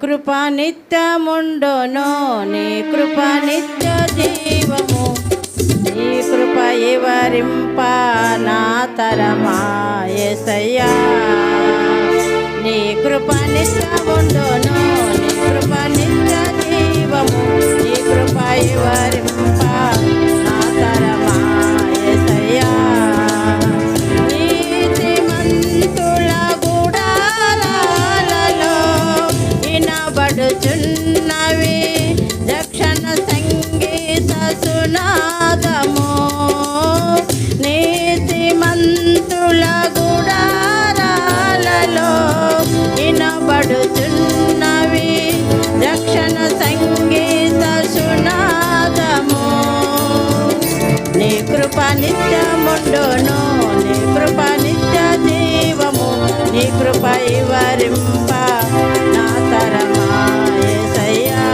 కృప నిత్యముండును, నీ కృప నిత్య జీవము, నీ కృప వివరింప నా తరమా యేసయ్యా. నీ కృప నిత్యముండును, నీ కృప నిత్య జీవము, నీ కృప వివరింప నా తరమా యేసయ్యా. నీతిమంతుల గుడారాలలో వినబడుచున్నవి రక్షణ సంగీత సునాదము. నీతిమంతుల గుడారాలలో వినబడుచున్నవి రక్షణ సంగీత సునాదము. నీ కృప నిత్యముండును, నీ కృప నిత్య జీవము, నీ కృప వివరింప నా తరమా యేసయ్యా.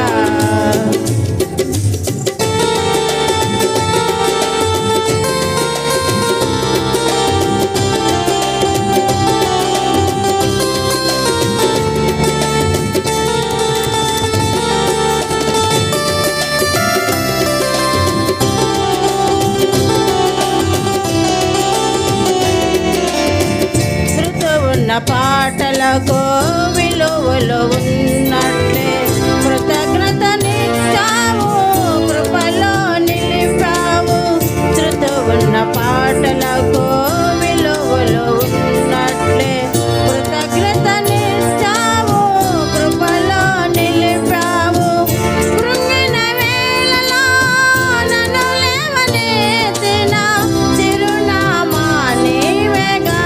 పాటలకు విలువలు ఉన్నట్లే కృతజ్ఞతనిచ్చావు, కృపలో నిలిపావు. శృతి ఉన్న పాటలకు విలువలు ఉన్నట్లే కృతజ్ఞతనిచ్చావు, కృపలో నిలిపావు. కృంగిన వేళలో నన్ను లేవనెత్తిన చిరునామా నీవేగా.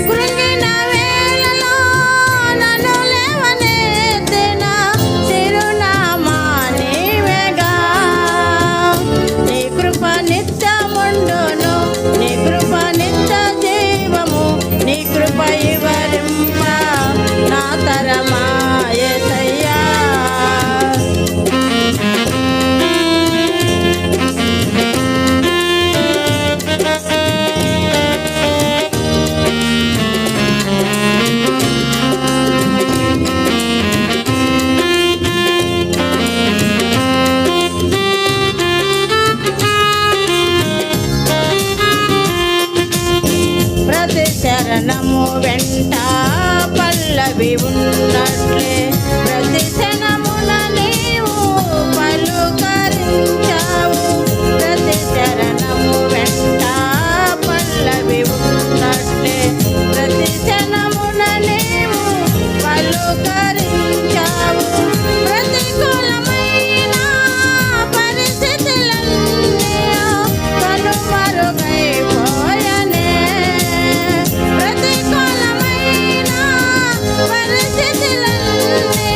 కృంగిన వేళలో నన్ను లేవనెత్తిన చిరునామా నీవేగా. నీ కృప నిత్యముండును, నీ కృప నిత్య జీవము, నీ కృప వివరింప నా తరమా యేసయ్యా. ప్రతి శరణము వెంట పల్లవి ఉన్నట్లే ప్రతి క్షణమున నీవు పలుకరించావు. ప్రతి శరణము వెంట పల్లవి ఉన్నట్లే ప్రతి క్షణమున నీవు పలుకరించావు. ప్రతికూలమైన పరిస్థితులన్నీ కనుమరుగైపోయనే. ప్రతికూలమైన పరిస్థితులన్నీ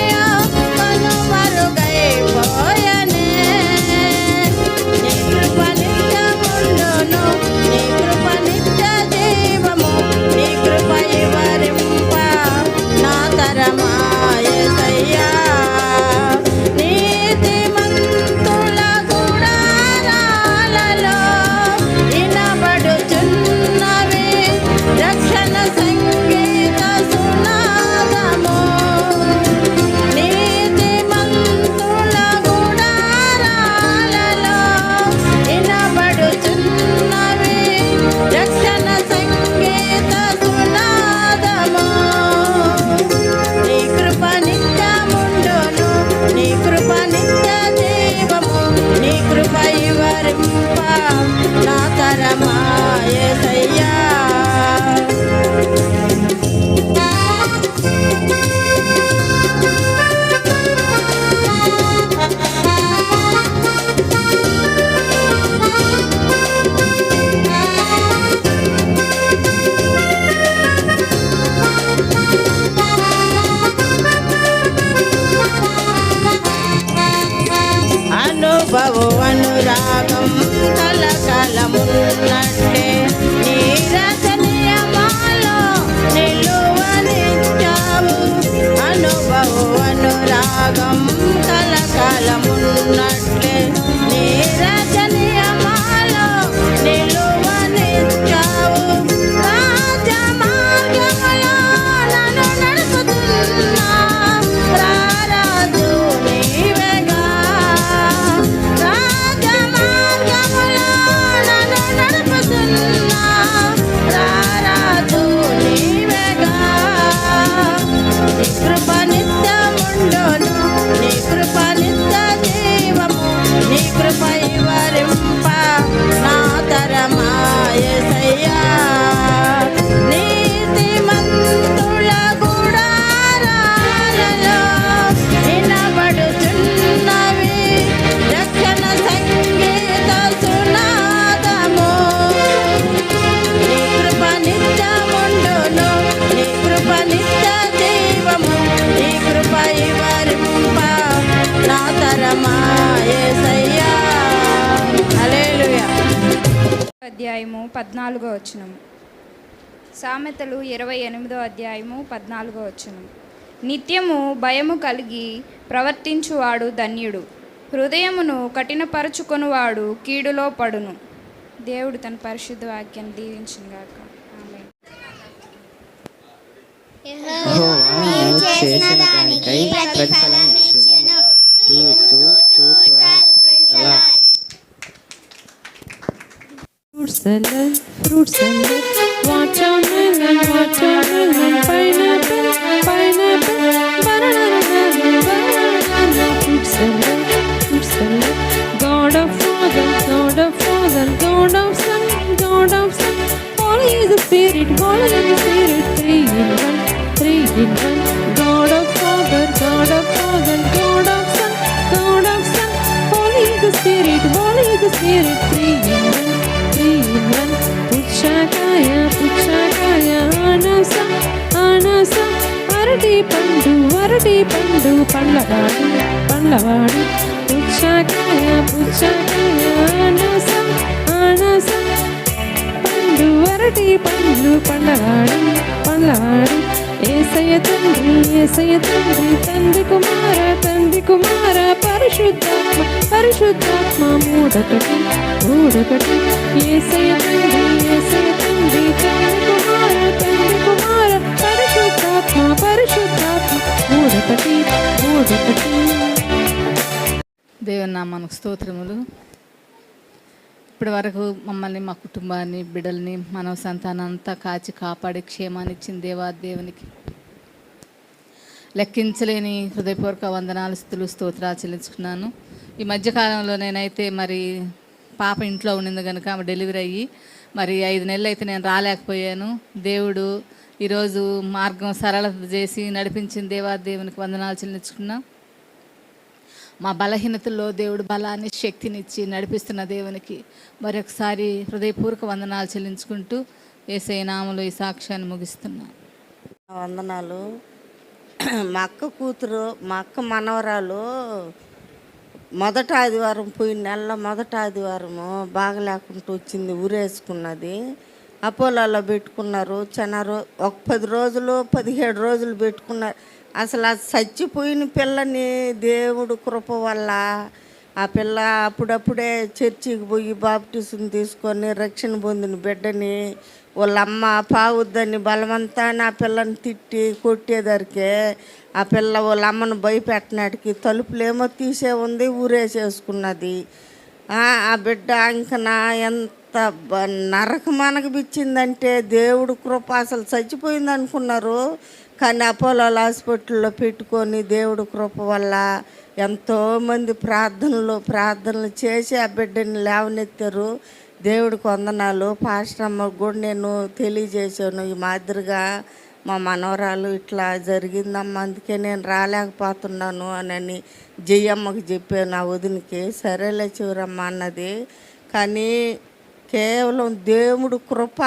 అధ్యాయము 14వ వచనము. సామెతలు 28వ అధ్యాయము 14వ వచనము. నిత్యము భయము కలిగి ప్రవర్తించువాడు ధన్యుడు, హృదయమును కఠినపరచుకొనువాడు కీడులో పడును. దేవుడు తన పరిశుద్ధ వాక్యాన్ని దీవించునుగాక. ఆమేన్. యెహోవా నీవు చేసిన దానికై ప్రతిఫలం ఇచ్చును. Ruth 12. Fruit salad, watermelon, pineapple, banana, fruit salad. God of Father, God of Son, Holy is the Spirit, three in one. God of Father, God of Son, Holy is the Spirit, three in one. పుచ్చకాయ anise అరటి పండు పండ్లవాడు. పుచ్చకాయ anise పండు అరటి పండ్లు పండ్లవాడు. యేసయ్య తండ్రి తండ్రి కుమార పరిశుద్ధాత్మ మూడొకటి. యేసయ్య తండ్రి తండ్రి కుమార పరిశుద్ధాత్మ మూడొకటి. దేవుని నామానికి స్తోత్రములు. ఇప్పటి వరకు మమ్మల్ని, మా కుటుంబాన్ని, బిడ్డల్ని, మన సంతానం అంతా కాచి కాపాడి క్షేమాన్ని ఇచ్చిన దేవునికి లెక్కించలేని హృదయపూర్వక వందనాలు, స్తుతులు, స్తోత్రాలు చెల్లించుకున్నాను. ఈ మధ్యకాలంలో నేనైతే మరి పాప ఇంట్లో ఉండింది కనుక ఆమె డెలివరీ అయ్యి మరి 5 నెలలు అయితే నేను రాలేకపోయాను. దేవుడు ఈరోజు మార్గం సరళత చేసి నడిపించిన దేవునికి వందనాలు చెల్లించుకున్నాం. మా బలహీనతల్లో దేవుడు బలాన్ని, శక్తినిచ్చి నడిపిస్తున్న దేవునికి మరొకసారి హృదయపూర్వక వందనాలు చెల్లించుకుంటూ యేసయ్య నామములో ఈ సాక్ష్యాన్ని ముగిస్తున్నాను. వందనాలు. మా అక్క కూతురు, మా అక్క మనవరాలు మొదట ఆదివారం, పోయిన నెలలో మొదట ఆదివారము బాగలేకుండా వచ్చింది, ఊరేసుకున్నది. అపోలోలో పెట్టుకున్నారు. ఒక 10 రోజులు 17 రోజులు పెట్టుకున్నారు. అసలు ఆ చచ్చిపోయిన పిల్లని దేవుడు కృప వల్ల ఆ పిల్ల అప్పుడప్పుడే చర్చికి పోయి బాప్టిజం తీసుకొని రక్షణ పొందిన బిడ్డని వాళ్ళ అమ్మ పావుద్దని బలవంతాన్ని ఆ పిల్లని తిట్టి కొట్టేదరికే ఆ పిల్ల వాళ్ళ అమ్మను భయపెట్టినాటికి తలుపులేమో తీసే ఉంది, ఊరేసేసుకున్నది. ఆ బిడ్డ ఇంకన ఎంత నరకం అనిపించిందంటే దేవుడు కృప. అసలు చచ్చిపోయింది అనుకున్నారు, కానీ అపోలో హాస్పిటల్లో పెట్టుకొని దేవుడు కృప వల్ల ఎంతోమంది ప్రార్థనలు చేసి ఆ బిడ్డని లేవనెత్తారు. దేవుడికి వందనాలు. పాస్టర్ అమ్మకు కూడా నేను తెలియజేశాను, ఈ మాదిరిగా మా మనవరాలు ఇట్లా జరిగిందమ్మా, అందుకే నేను రాలేకపోతున్నాను అని జయమ్మకి చెప్పాను, నా వదినికి. సరేలే చివరమ్మ అన్నది. కానీ కేవలం దేవుడు కృప.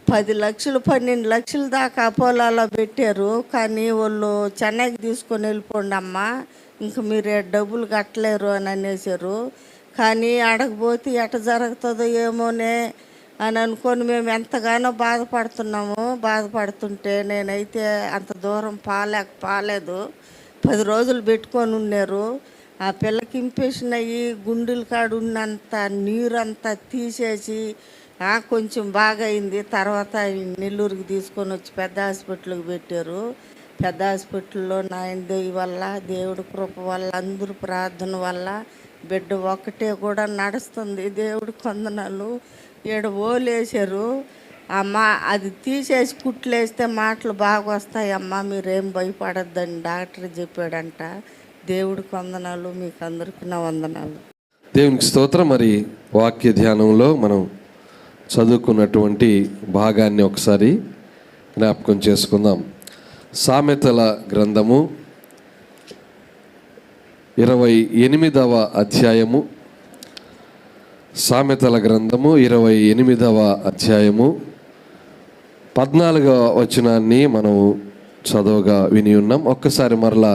10 లక్షలు 12 లక్షల దాకా అపోలోలో పెట్టారు. కానీ వాళ్ళు చెన్నైకి తీసుకొని వెళ్ళిపోండి అమ్మా, ఇంక మీరు డబ్బులు కట్టలేరు అని అనేసారు. కానీ అడగపోతే ఎట జరుగుతుందో ఏమోనే అని అనుకొని మేము ఎంతగానో బాధపడుతుంటే నేనైతే అంత దూరం పాలేదు. 10 రోజులు పెట్టుకొని ఉన్నారు. ఆ పిల్లకి ఇంఫెక్షన్ అయ్యి గుండెల కాడు ఉన్నంత నీరంతా తీసేసి కొంచెం బాగా అయింది. తర్వాత నెల్లూరుకి తీసుకొని వచ్చి పెద్ద హాస్పిటల్కి పెట్టారు. పెద్ద హాస్పిటల్లో నాయన దయ వల్ల, దేవుడి కృప వల్ల, అందరూ ప్రార్థన వల్ల బిడ్డ ఒక్కటే కూడా నడుస్తుంది. దేవుడికి వందనాలు. 7 ఓలేసారు అమ్మ, అది తీసేసి కుట్లేస్తే మాటలు బాగా వస్తాయమ్మా, మీరేం భయపడద్దని డాక్టర్ చెప్పాడంట. దేవుడికి వందనాలు. మీకు అందరికీ నా వందనాలు. దేవునికి స్తోత్రం. మరి వాక్య ధ్యానంలో మనం చదువుకున్నటువంటి భాగాన్ని ఒకసారి జ్ఞాపకం చేసుకుందాం. సామెతల గ్రంథము 28వ అధ్యాయము. సామెతల గ్రంథము 28వ అధ్యాయము 14వ వచనాన్ని మనం చదవగా విని ఉన్నాం. ఒక్కసారి మరలా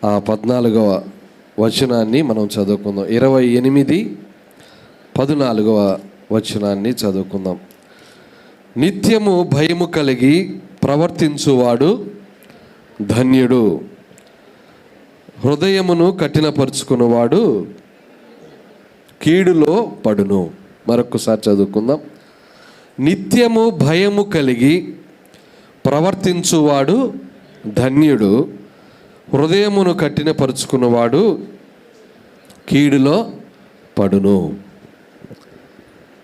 ఆ 14వ వచనాన్ని మనం చదువుకుందాం. 28:14 వచనాన్ని చదువుకుందాం. నిత్యము భయము కలిగి ప్రవర్తించువాడు ధన్యుడు, హృదయమును కఠినపరుచుకున్నవాడు కీడులో పడును. మరొకసారి చదువుకుందాం. నిత్యము భయము కలిగి ప్రవర్తించువాడు ధన్యుడు, హృదయమును కఠినపరుచుకున్నవాడు కీడులో పడును.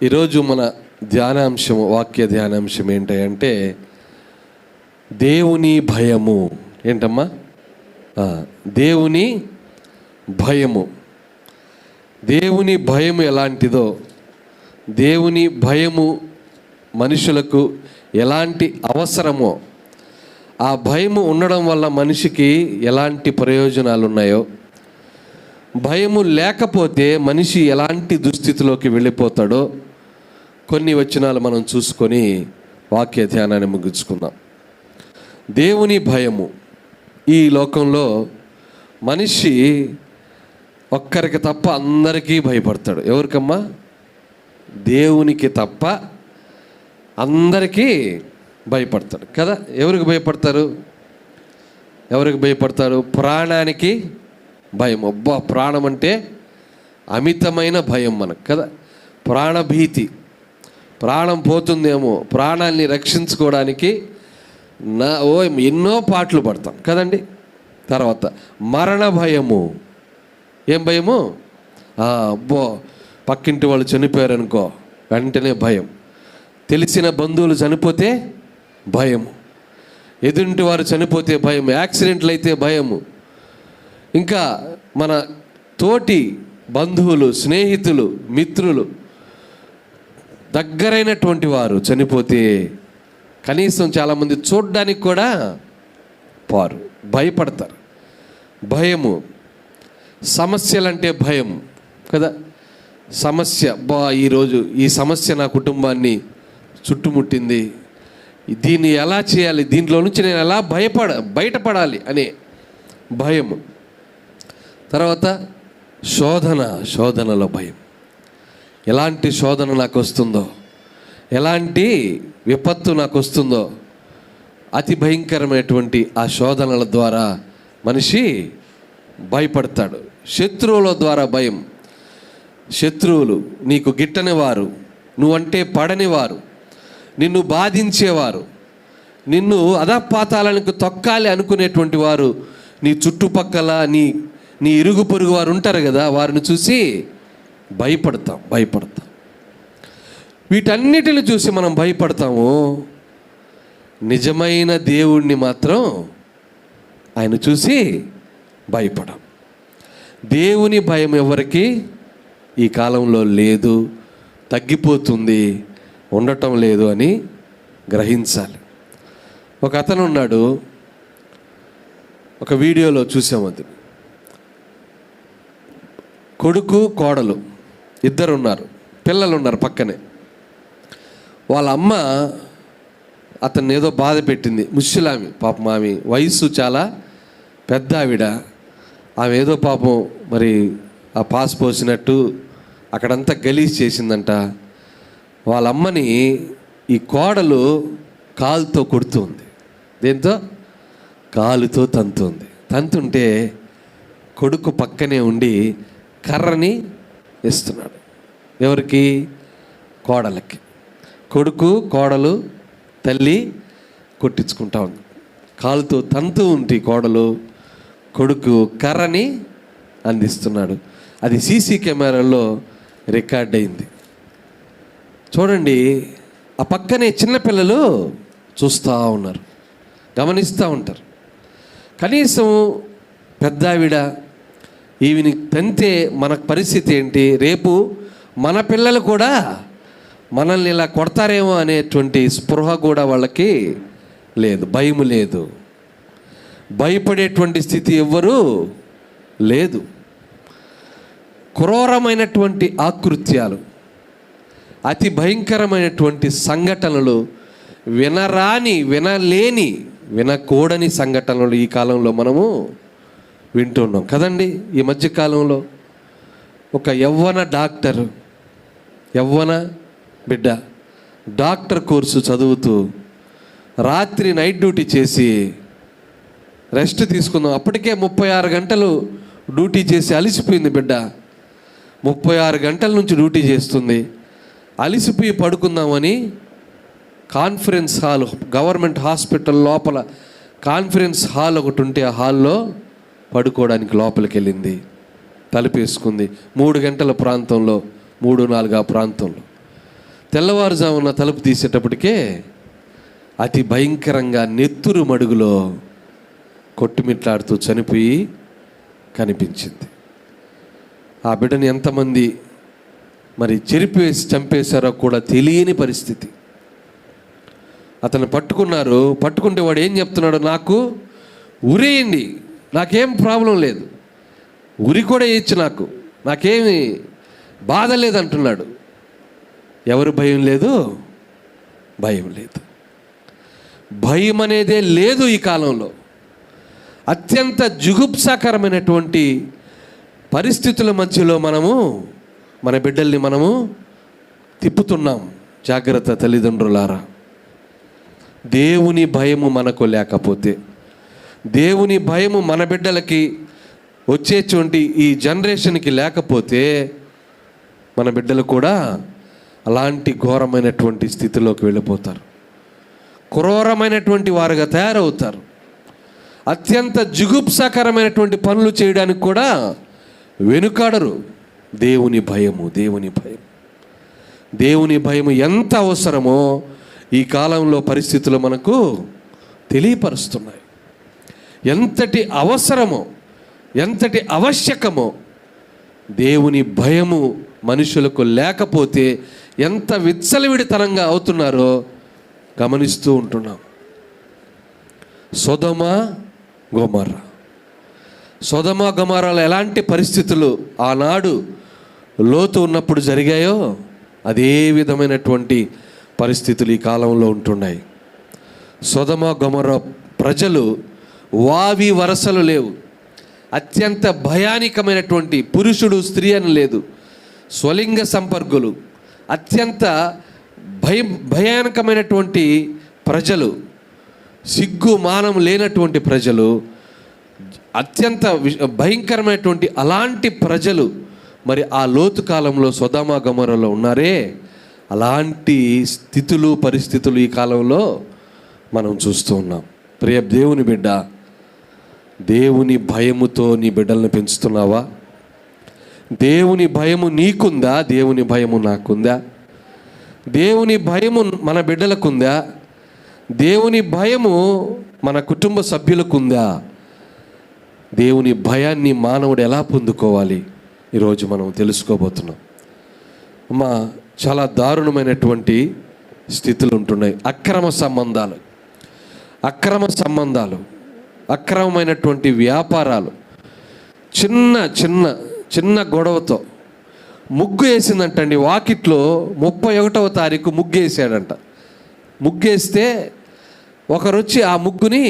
ఈరోజు మన ధ్యానాంశం, వాక్య ధ్యానాంశం ఏంటంటే దేవుని భయము. ఏంటమ్మా? దేవుని భయము. దేవుని భయము ఎలాంటిదో, దేవుని భయము మనుషులకు ఎలాంటి అవసరమో, ఆ భయము ఉండడం వల్ల మనిషికి ఎలాంటి ప్రయోజనాలు ఉన్నాయో, భయము లేకపోతే మనిషి ఎలాంటి దుస్థితిలోకి వెళ్ళిపోతాడో కొన్ని వచనాలు మనం చూసుకొని వాక్య ధ్యానాన్ని ముగించుకుందాం. దేవుని భయము. ఈ లోకంలో మనిషి ఒక్కరికి తప్ప అందరికీ భయపడతాడు. ఎవరికమ్మా? దేవునికి తప్ప అందరికీ భయపడతాడు కదా. ఎవరికి భయపడతారు? ఎవరికి భయపడతారు? ప్రాణానికి భయం. అబ్బా, ప్రాణం అంటే అమితమైన భయం మనకు కదా. ప్రాణభీతి. ప్రాణం పోతుందేమో, ప్రాణాన్ని రక్షించుకోవడానికి ఎన్నో పాటలు పడతాం కదండి. తర్వాత మరణ భయము. ఏం భయము? అబ్బో, పక్కింటి వాళ్ళు చనిపోయారనుకో వెంటనే భయం. తెలిసిన బంధువులు చనిపోతే భయము, ఎదుంటి వారు చనిపోతే భయం, యాక్సిడెంట్లు అయితే భయము, ఇంకా మన తోటి బంధువులు, స్నేహితులు, మిత్రులు, దగ్గరైనటువంటి వారు చనిపోతే కనీసం చాలామంది చూడ్డానికి కూడా పారు, భయపడతారు. భయము. సమస్యలంటే భయం కదా. సమస్య, ఈరోజు ఈ సమస్య నా కుటుంబాన్ని చుట్టుముట్టింది, దీన్ని ఎలా చేయాలి, దీంట్లో నుంచి నేను ఎలా బయటపడాలి అనే భయము. తర్వాత శోధనలో భయం. ఎలాంటి శోధన నాకు వస్తుందో, ఎలాంటి విపత్తు నాకు వస్తుందో, అతి భయంకరమైనటువంటి ఆ శోధనల ద్వారా మనిషి భయపడతాడు. శత్రువుల ద్వారా భయం. శత్రువులు, నీకు గిట్టని వారు, నువ్వంటే పడని వారు, నిన్ను బాధించేవారు, నిన్ను అధపాతాలకు తొక్కాలి అనుకునేటువంటి వారు నీ చుట్టుపక్కల నీ ఇరుగు పొరుగు వారు ఉంటారు కదా, వారిని చూసి భయపడతాం. వీటన్నిటిని చూసి మనం భయపడతాము. నిజమైన దేవుణ్ణి మాత్రం ఆయన చూసి భయపడం. దేవుని భయం ఎవరికి ఈ కాలంలో లేదు, తగ్గిపోతుంది, ఉండటం లేదు అని గ్రహించాలి. ఒక అతను ఉన్నాడు, ఒక వీడియోలో చూసాము. అది కొడుకు కోడలు ఇద్దరు ఉన్నారు, పిల్లలు ఉన్నారు పక్కనే. వాళ్ళ అమ్మ అతన్ని ఏదో బాధ పెట్టింది. ముసలామి, పాపం ఆమె వయసు చాలా పెద్ద ఆవిడ. ఆమె ఏదో పాపం మరి ఆ పాస్ పోసినట్టు అక్కడంతా గలీజ్ చేసిందంట. వాళ్ళ అమ్మని ఈ కోడలు కాలుతో కొడుతుంది. దేంతో? కాలుతో తంతుంది. తంతుంటే కొడుకు పక్కనే ఉండి కర్రని ఇస్తున్నాడు. ఎవరికి? కోడలకి. కొడుకు కోడలు తల్లి కొట్టించుకుంటా ఉంది. కాలుతో తంతు ఉంటే కోడలు, కొడుకు కర్రని అందిస్తున్నాడు. అది సీసీ కెమెరాలో రికార్డ్ అయింది. చూడండి, ఆ పక్కనే చిన్నపిల్లలు చూస్తూ ఉన్నారు, గమనిస్తూ ఉంటారు. కనీసం పెద్దావిడ ఈవిని తంతే మన పరిస్థితి ఏంటి, రేపు మన పిల్లలు కూడా మనల్ని ఇలా కొడతారేమో అనేటువంటి స్పృహ కూడా వాళ్ళకి లేదు, భయం లేదు, భయపడేటువంటి స్థితి ఎవ్వరూ లేదు. క్రూరమైనటువంటి ఆకృత్యాలు, అతి భయంకరమైనటువంటి సంఘటనలు, వినలేని వినకూడని సంఘటనలు ఈ కాలంలో మనము వింటున్నాం కదండి. ఈ మధ్యకాలంలో ఒక యవ్వన డాక్టర్, యవ్వన బిడ్డ డాక్టర్ కోర్సు చదువుతూ రాత్రి నైట్ డ్యూటీ చేసి రెస్ట్ తీసుకుందాం, అప్పటికే 36 గంటలు డ్యూటీ చేసి అలిసిపోయింది బిడ్డ. 36 గంటల నుంచి డ్యూటీ చేస్తుంది, అలిసిపోయి పడుకుందామని కాన్ఫరెన్స్ హాల్, గవర్నమెంట్ హాస్పిటల్ లోపల కాన్ఫరెన్స్ హాల్ ఒకటి ఉంటే ఆ హాల్లో పడుకోవడానికి లోపలికి వెళ్ళింది. తలుపేసుకుంది. 3 గంటల ప్రాంతంలో, 3-4 ఆ ప్రాంతంలో. తెల్లవారుజామున తలుపు తీసేటప్పటికే అతి భయంకరంగా నెత్తురు మడుగులో కొట్టుమిట్లాడుతూ చనిపోయి కనిపించింది. ఆ బిడ్డని ఎంతమంది మరి చెరిపేసి చంపేశారో కూడా తెలియని పరిస్థితి. అతను పట్టుకున్నారు. పట్టుకుంటే వాడు ఏం చెప్తున్నాడు, నాకు ఉరేయండి, నాకేం ప్రాబ్లం లేదు, ఉరి కూడా వేయచ్చు, నాకేమి బాధ లేదంటున్నాడు. ఎవరు భయం లేదు? భయం లేదు. భయం అనేదే లేదు ఈ కాలంలో. అత్యంత జుగుప్సాకరమైనటువంటి పరిస్థితుల మధ్యలో మన బిడ్డల్ని మనము తిప్పుతున్నాం. జాగ్రత్త తల్లిదండ్రులారా. దేవుని భయము మనకు లేకపోతే, దేవుని భయము మన బిడ్డలకి వచ్చేటువంటి ఈ జనరేషన్కి లేకపోతే మన బిడ్డలు కూడా అలాంటి ఘోరమైనటువంటి స్థితిలోకి వెళ్ళిపోతారు. క్రూరమైనటువంటి వారుగా తయారవుతారు. అత్యంత జుగుప్సాకరమైనటువంటి పనులు చేయడానికి కూడా వెనుకాడరు. దేవుని భయము, దేవుని భయం, దేవుని భయము ఎంత అవసరమో ఈ కాలంలో పరిస్థితులు మనకు తెలియపరుస్తున్నాయి. ఎంతటి అవసరమో, ఎంతటి ఆవశ్యకమో దేవుని భయము మనుషులకు లేకపోతే ఎంత విచ్చలవిడితనంగా అవుతున్నారో గమనిస్తూ ఉంటున్నాం. సొదొమ గొమొర్రా ఎలాంటి పరిస్థితులు ఆనాడు లోతు ఉన్నప్పుడు జరిగాయో అదే విధమైనటువంటి పరిస్థితులు ఈ కాలంలో ఉంటున్నాయి. సొదొమ గొమొర్రా ప్రజలు వావి వరసలు లేవు. అత్యంత భయానకమైనటువంటి, పురుషుడు స్త్రీ అని లేదు, స్వలింగ సంపర్కులు, అత్యంత భయానకమైనటువంటి ప్రజలు, సిగ్గు మానం లేనటువంటి ప్రజలు, అత్యంత భయంకరమైనటువంటి అలాంటి ప్రజలు మరి ఆ లోతు కాలంలో సొదొమ గొమొర్రాలో ఉన్నారే, అలాంటి స్థితులు పరిస్థితులు ఈ కాలంలో మనం చూస్తూ ఉన్నాం. ప్రియ దేవుని బిడ్డ, దేవుని భయముతో నీ బిడ్డలను పెంచుతున్నావా? దేవుని భయము నీకుందా? దేవుని భయము నాకుందా? దేవుని భయము మన బిడ్డలకుందా? దేవుని భయము మన కుటుంబ సభ్యులకుందా? దేవుని భయాన్ని మానవుడు ఎలా పొందుకోవాలి ఈరోజు మనం తెలుసుకోబోతున్నాం. అమ్మా, చాలా దారుణమైనటువంటి స్థితులు ఉంటున్నాయి. అక్రమ సంబంధాలు, అక్రమమైనటువంటి వ్యాపారాలు, చిన్న గొడవతో ముగ్గు వేసిందంటండి. వాకిట్లో 31వ తారీఖు ముగ్గు వేసాడంట. ముగ్గేస్తే ఒకరొచ్చి ఆ ముగ్గుని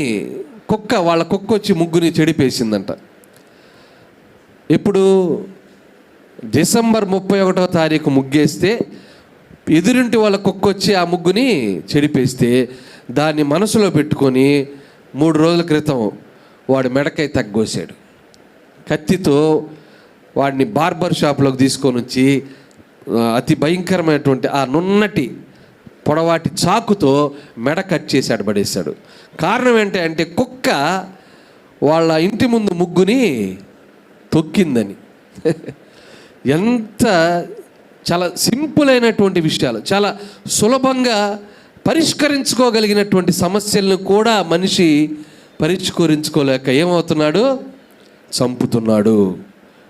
వాళ్ళ కుక్క వచ్చి ముగ్గుని చెడిపేసిందంట. ఇప్పుడు డిసెంబర్ 31వ తారీఖు ముగ్గేస్తే ఎదురింటి వాళ్ళ కుక్క వచ్చి ఆ ముగ్గుని చెడిపేస్తే దాన్ని మనసులో పెట్టుకొని 3 రోజుల క్రితం వాడు మెడకై తగ్గోసాడు. కత్తితో వాడిని బార్బర్ షాప్లోకి తీసుకొని వచ్చి అతి భయంకరమైనటువంటి ఆ నున్నటి పొడవాటి చాకుతో మెడ కట్ చేశాడు, పడేశాడు. కారణం ఏంటంటే కుక్క వాళ్ళ ఇంటి ముందు ముగ్గుని తొక్కిందని. చాలా సింపుల్ అయినటువంటి విషయాలు, చాలా సులభంగా పరిష్కరించుకోగలిగినటువంటి సమస్యలను కూడా మనిషి పరిష్కరించుకోలేక ఏమవుతున్నాడు? చంపుతున్నాడు.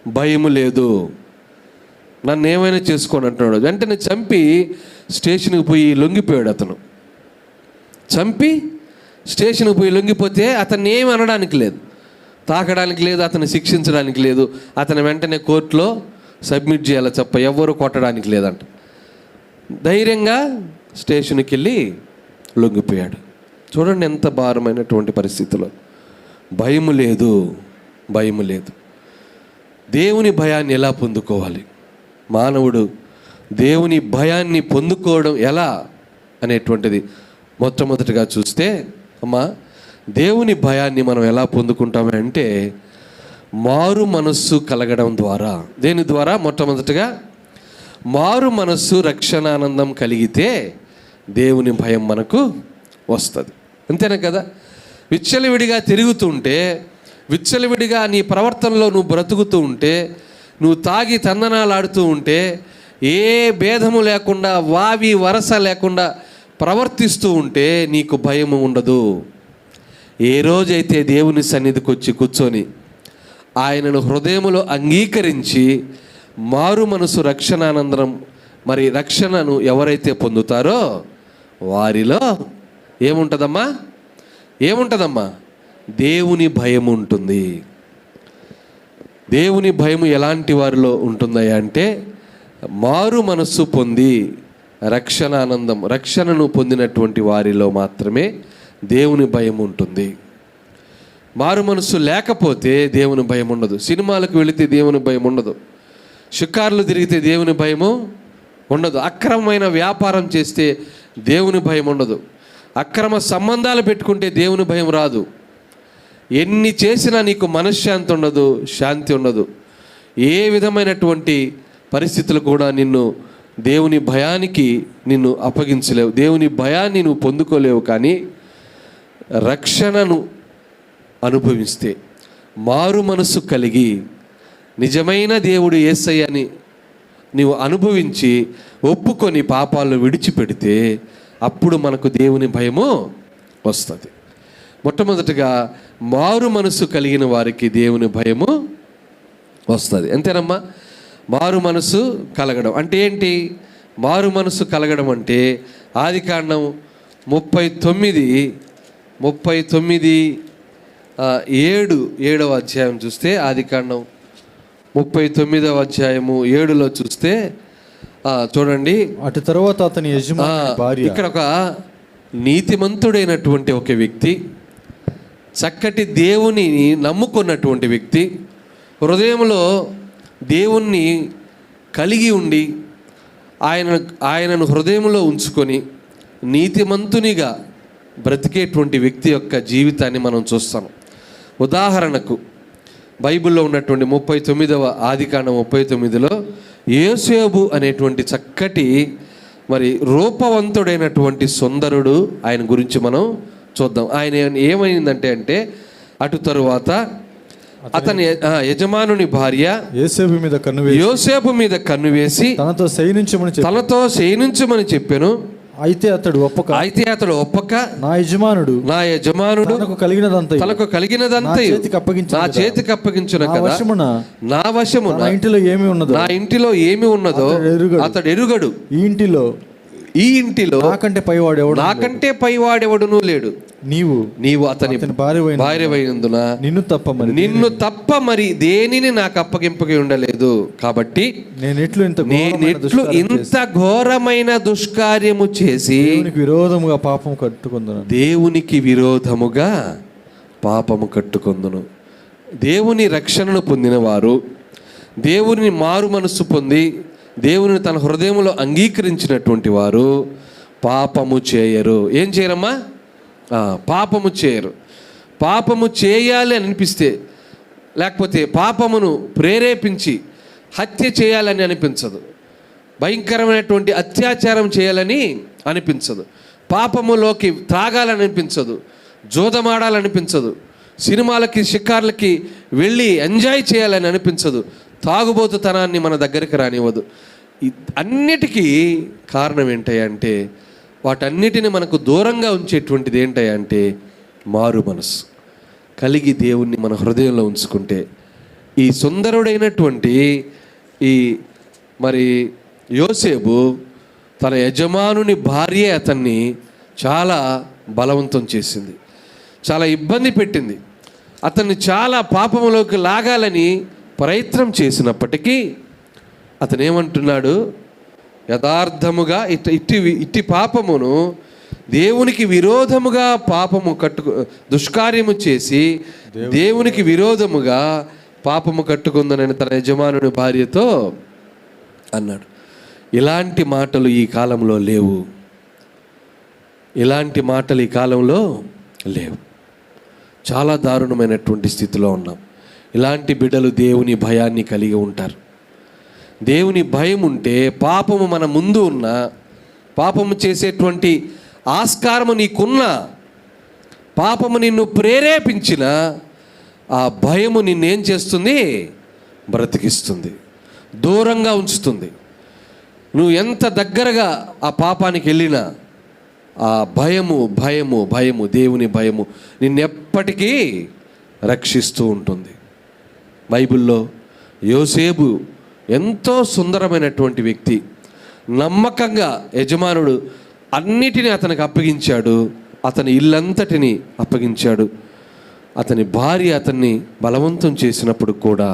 భయము లేదు, నన్ను ఏమైనా చేసుకోని అంటున్నాడు. వెంటనే చంపి స్టేషన్కి పోయి లొంగిపోయాడు. అతను చంపి స్టేషన్కి పోయి లొంగిపోతే అతన్ని ఏమి అనడానికి లేదు, తాకడానికి లేదు, అతన్ని శిక్షించడానికి లేదు. అతను వెంటనే కోర్టులో సబ్మిట్ చేయాలి తప్ప ఎవరు కొట్టడానికి లేదంట. ధైర్యంగా స్టేషన్కి వెళ్ళి లొంగిపోయాడు. చూడండి ఎంత భారమైనటువంటి పరిస్థితిలో. భయము లేదు. దేవుని భయాన్ని ఎలా పొందుకోవాలి? మానవుడు దేవుని భయాన్ని పొందుకోవడం ఎలా అనేటువంటిది మొట్టమొదటిగా చూస్తే, అమ్మా, దేవుని భయాన్ని మనం ఎలా పొందుకుంటామంటే మారు మనస్సు కలగడం ద్వారా. దేని ద్వారా? మొట్టమొదటిగా మారు మనస్సు, రక్షణానందం కలిగితే దేవుని భయం మనకు వస్తుంది. అంతేనా కదా? విచ్చలవిడిగా తిరుగుతుంటే, విచ్చలవిడిగా నీ ప్రవర్తనలో నువ్వు బ్రతుకుతూ ఉంటే, నువ్వు తాగి తందనాలాడుతూ ఉంటే, ఏ భేదము లేకుండా, వావి వరస లేకుండా ప్రవర్తిస్తూ ఉంటే నీకు భయము ఉండదు. ఏ రోజైతే దేవుని సన్నిధికి వచ్చి కూర్చొని ఆయనను హృదయములో అంగీకరించి మారు మనసు, రక్షణానందరం, మరి రక్షణను ఎవరైతే పొందుతారో వారిలో ఏముంటుందమ్మా? ఏముంటుందమ్మా? దేవుని భయం ఉంటుంది. దేవుని భయము ఎలాంటి వారిలో ఉంటుందయ్యా అంటే మారు మనస్సు పొంది రక్షణానందం, రక్షణను పొందినటువంటి వారిలో మాత్రమే దేవుని భయం ఉంటుంది. మారు మనస్సు లేకపోతే దేవుని భయం ఉండదు. సినిమాలకు వెళితే దేవుని భయం ఉండదు. షికార్లు తిరిగితే దేవుని భయము ఉండదు. అక్రమమైన వ్యాపారం చేస్తే దేవుని భయం ఉండదు. అక్రమ సంబంధాలు పెట్టుకుంటే దేవుని భయం రాదు. ఎన్ని చేసినా నీకు మనశ్శాంతి ఉండదు, శాంతి ఉండదు. ఏ విధమైనటువంటి పరిస్థితులు కూడా నిన్ను దేవుని భయానికి నిన్ను అప్పగించలేవు. దేవుని భయాన్ని నువ్వు పొందుకోలేవు. కానీ రక్షణను అనుభవిస్తే, మారు మనసు కలిగి నిజమైన దేవుడు యేసయ్యని నీవు అనుభవించి ఒప్పుకొని పాపాలను విడిచిపెడితే అప్పుడు మనకు దేవుని భయము వస్తుంది. మొట్టమొదటిగా మారు మనసు కలిగిన వారికి దేవుని భయము వస్తుంది. అంతేనమ్మా? మారు మనసు కలగడం అంటే ఏంటి? మారు మనసు కలగడం అంటే ఆదికాండం 7వ అధ్యాయం చూస్తే, ఆదికాండం 39వ అధ్యాయము 7లో చూస్తే చూడండి. అటు తర్వాత అతని యజమాని భార్య, ఇక్కడ ఒక నీతిమంతుడైనటువంటి ఒక వ్యక్తి, చక్కటి దేవుని నమ్ముకున్నటువంటి వ్యక్తి, హృదయంలో దేవుణ్ణి కలిగి ఉండి ఆయనను హృదయంలో ఉంచుకొని నీతిమంతునిగా బ్రతికేటువంటి వ్యక్తి యొక్క జీవితాన్ని మనం చూస్తాం. ఉదాహరణకు బైబిల్లో ఉన్నటువంటి 39వ ఆదికాండం 39లో యోసేపు అనేటువంటి చక్కటి మరి రూపవంతుడైనటువంటి సుందరుడు, ఆయన గురించి మనం చూద్దాం. ఆయన ఏమైందంటే అటు తరువాత అతని యజమానుని భార్య యోసేపు మీద కన్ను వేసి తనతో శయనించమని చెప్పాను. అయితే అతడు ఒప్పక నా యజమానుడు తనకు కలిగినదంతా నా చేతికి అప్పగించును కదా, నా వశము నా ఇంటిలో ఏమి ఉన్నదో అతడు ఎరుగడు. ఈ ఇంటిలో నాకంటే పైవాడెవడునూ లేడు. నీవు అతని భార్యవైనందున నిన్ను తప్ప మరి దేనిని నాకు అప్పగింపగా ఉండలేదు. కాబట్టి నేనెట్లు ఇంత ఘోరమైన దుష్కార్యము చేసి దేవునికి విరోధముగా పాపము కట్టుకొందును. దేవుని రక్షణను పొందిన వారు, దేవుని మారు మనస్సు పొంది దేవుని తన హృదయంలో అంగీకరించినటువంటి వారు పాపము చేయరు. ఏం చేయరమ్మా? పాపము చేయరు. పాపము చేయాలి అని అనిపిస్తే, లేకపోతే పాపమును ప్రేరేపించి హత్య చేయాలని అనిపించదు, భయంకరమైనటువంటి అత్యాచారం చేయాలని అనిపించదు, పాపములోకి త్రాగాలని అనిపించదు, జోదమాడాలనిపించదు, సినిమాలకి షికార్లకి వెళ్ళి ఎంజాయ్ చేయాలని అనిపించదు, తాగుబోతుతనాన్ని మన దగ్గరికి రానివ్వదు. అన్నిటికీ కారణం ఏంటంటే, వాటన్నిటిని మనకు దూరంగా ఉంచేటువంటిది ఏంటంటే మారు మనసు కలిగి దేవుణ్ణి మన హృదయంలో ఉంచుకుంటే. ఈ సుందరుడైనటువంటి ఈ మరి యోసేపు తన యజమానుని భార్య అతన్ని చాలా బలవంతం చేసింది, చాలా ఇబ్బంది పెట్టింది, అతన్ని చాలా పాపములోకి లాగాలని ప్రయత్నం చేసినప్పటికీ అతను ఏమంటున్నాడు? యథార్థముగా ఇట్టి పాపమును దేవునికి విరోధముగా దుష్కార్యము చేసి దేవునికి విరోధముగా పాపము కట్టుకుందనని తన యజమానుని భార్యతో అన్నాడు. ఇలాంటి మాటలు ఈ కాలంలో లేవు. ఇలాంటి మాటలు ఈ కాలంలో లేవు. చాలా దారుణమైనటువంటి స్థితిలో ఉన్నాం. ఇలాంటి బిడ్డలు దేవుని భయాన్ని కలిగి ఉంటారు. దేవుని భయం ఉంటే పాపము మన ముందు ఉన్న, పాపము చేసేటువంటి ఆస్కారము నీకున్నా, పాపము నిన్ను ప్రేరేపించిన ఆ భయము నిన్నేం చేస్తుంది? బ్రతికిస్తుంది, దూరంగా ఉంచుతుంది. నువ్వు ఎంత దగ్గరగా ఆ పాపానికి వెళ్ళినా ఆ భయము భయము భయము దేవుని భయము నిన్నెప్పటికీ రక్షిస్తూ ఉంటుంది. బైబిల్లో యోసేపు ఎంతో సుందరమైనటువంటి వ్యక్తి. నమ్మకంగా యజమానుడు అన్నిటినీ అతనికి అప్పగించాడు. అతని ఇల్లంతటిని అప్పగించాడు. అతని భార్య అతన్ని బలవంతం చేసినప్పుడు కూడా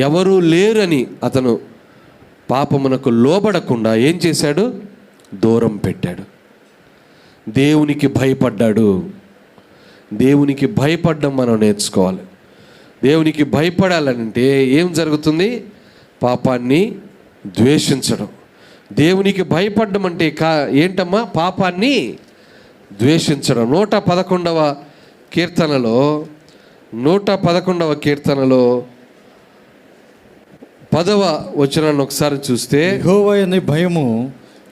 ఎవరూ లేరని అతను పాపమునకు లోబడకుండా ఏం చేశాడు? దూరం పెట్టాడు. దేవునికి భయపడ్డాడు. దేవునికి భయపడడం మనం నేర్చుకోవాలి. దేవునికి భయపడాలంటే ఏం జరుగుతుంది? పాపాన్ని ద్వేషించడం. దేవునికి భయపడడం అంటే ఏంటమ్మా? పాపాన్ని ద్వేషించడం. 111వ కీర్తనలో 10వ వచనాన్ని ఒకసారి చూస్తే, యెహోవా యందు భయము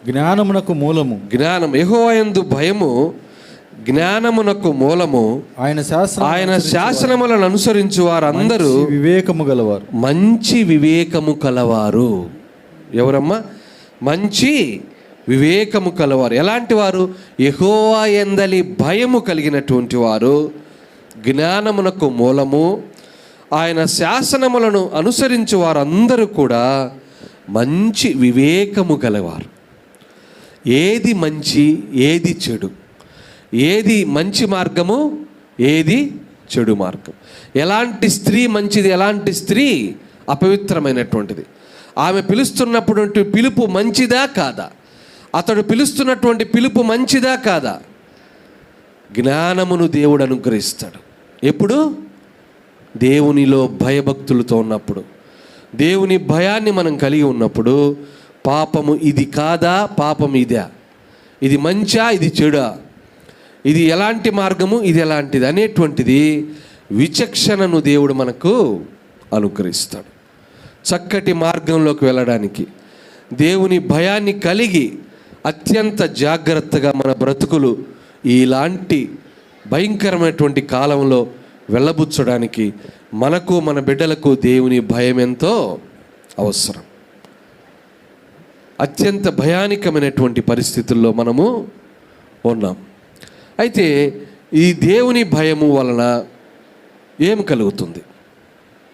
జ్ఞానమునకు మూలము. జ్ఞానం. యెహోవా యందు భయము జ్ఞానమునకు మూలము. ఆయన శాసనములను అనుసరించు వారందరూ వివేకము గలవారు. మంచి వివేకము కలవారు. ఎవరమ్మా? మంచి వివేకము కలవారు. ఎలాంటి వారు? యెహోవా యందలి భయము కలిగినటువంటి వారు. జ్ఞానమునకు మూలము. ఆయన శాసనములను అనుసరించు వారందరూ కూడా మంచి వివేకము గలవారు. ఏది మంచి, ఏది చెడు, ఏది మంచి మార్గము, ఏది చెడు మార్గం, ఎలాంటి స్త్రీ మంచిది, ఎలాంటి స్త్రీ అపవిత్రమైనటువంటిది, ఆమె పిలుస్తున్నటువంటి పిలుపు మంచిదా కాదా, అతడు పిలుస్తున్నటువంటి పిలుపు మంచిదా కాదా, జ్ఞానమును దేవుడు అనుగ్రహిస్తాడు. ఎప్పుడు? దేవునిలో భయభక్తులతో ఉన్నప్పుడు, దేవుని భయాన్ని మనం కలిగి ఉన్నప్పుడు, పాపము ఇది కాదా, పాపం ఇదా, ఇది మంచా, ఇది చెడా, ఇది ఎలాంటి మార్గము, ఇది ఎలాంటిది అనేటువంటిది విచక్షణను దేవుడు మనకు అనుగ్రహిస్తాడు. చక్కటి మార్గంలోకి వెళ్ళడానికి దేవుని భయాన్ని కలిగి అత్యంత జాగ్రత్తగా మన బ్రతుకులు ఇలాంటి భయంకరమైనటువంటి కాలంలో వెళ్ళబుచ్చడానికి మనకు మన బిడ్డలకు దేవుని భయం ఎంతో అవసరం. అత్యంత భయానకమైనటువంటి పరిస్థితుల్లో మనము ఉన్నాం. అయితే ఈ దేవుని భయము వలన ఏం కలుగుతుంది?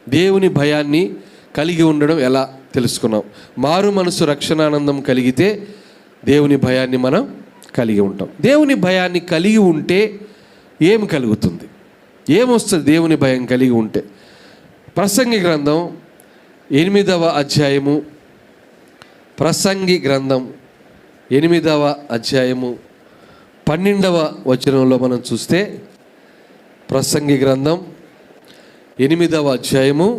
దేవుని భయాన్ని కలిగి ఉండడం ఎలా తెలుసుకున్నాం. మారు మనసు రక్షణానందం కలిగితే దేవుని భయాన్ని మనం కలిగి ఉంటాం. దేవుని భయాన్ని కలిగి ఉంటే ఏం కలుగుతుంది? ఏమొస్తుంది దేవుని భయం కలిగి ఉంటే? ప్రసంగి గ్రంథం 8వ అధ్యాయము, ప్రసంగి గ్రంథం 8వ అధ్యాయము 12వ వచనంలో మనం చూస్తే, ప్రసంగి గ్రంథం 8వ అధ్యాయము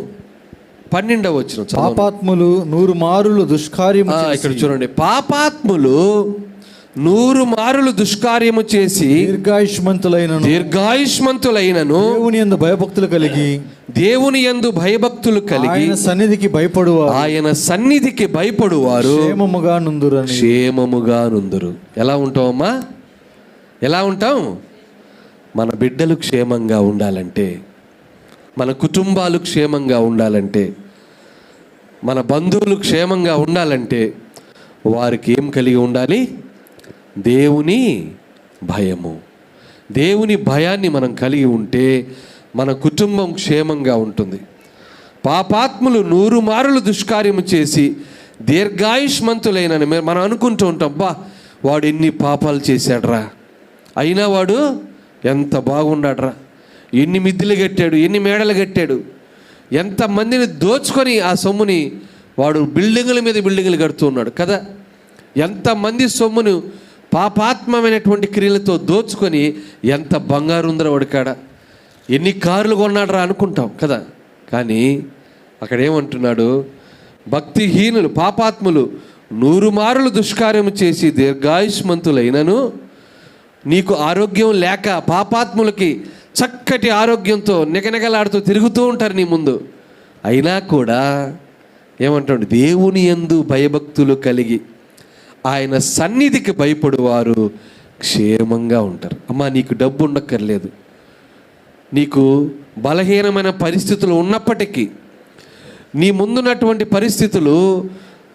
12వ వచనం. పాపాత్ములు 100 మారులు దుష్కార్యము చేసి, ఇక్కడ చూడండి, పాపాత్ములు 100 మారులు దుష్కార్యము చేసి దీర్ఘాయుష్మంతులైనను దేవుని యందు భయభక్తులు కలిగి ఆయన సన్నిధికి భయపడువారు క్షేమముగా నుందురు. ఎలా ఉంటామమ్మా? ఎలా ఉంటాం? మన బిడ్డలు క్షేమంగా ఉండాలంటే, మన కుటుంబాలు క్షేమంగా ఉండాలంటే, మన బంధువులు క్షేమంగా ఉండాలంటే వారికి ఏం కలిగి ఉండాలి? దేవుని భయము. దేవుని భయాన్ని మనం కలిగి ఉంటే మన కుటుంబం క్షేమంగా ఉంటుంది. పాపాత్ములు 100 మారులు దుష్కార్యము చేసి దీర్ఘాయుష్మంతులైనని మనం అనుకుంటూ ఉంటాం. బా, వాడు ఎన్ని పాపాలు చేశాడ్రా, అయినా వాడు ఎంత బాగున్నాడ్రా, ఎన్ని మిద్దెలు కట్టాడు, ఎన్ని మేడలు కట్టాడు, ఎంతమందిని దోచుకొని ఆ సొమ్ముని వాడు బిల్డింగుల మీద బిల్డింగులు కడుతూ ఉన్నాడు కదా. ఎంతమంది సొమ్మును పాపాత్మమైనటువంటి క్రియలతో దోచుకొని ఎంత బంగారు ఉందరో వాడికాడ, ఎన్ని కార్లు కొన్నాడరా అనుకుంటాం కదా. కానీ అక్కడ ఏమంటున్నాడు? భక్తిహీనులు, పాపాత్ములు 100 మారులు దుష్కార్యము చేసి దీర్ఘాయుష్మంతులైనను నీకు ఆరోగ్యం లేక, పాపాత్ములకి చక్కటి ఆరోగ్యంతో నిగనిగలాడుతూ తిరుగుతూ ఉంటారు నీ ముందు, అయినా కూడా ఏమంటాడు, దేవుని యందు భయభక్తులు కలిగి ఆయన సన్నిధికి భయపడువారు క్షేమంగా ఉంటారు. అమ్మా, నీకు డబ్బు ఉండక్కర్లేదు, నీకు బలహీనమైన పరిస్థితులు ఉన్నప్పటికీ, నీ ముందున్నటువంటి పరిస్థితులు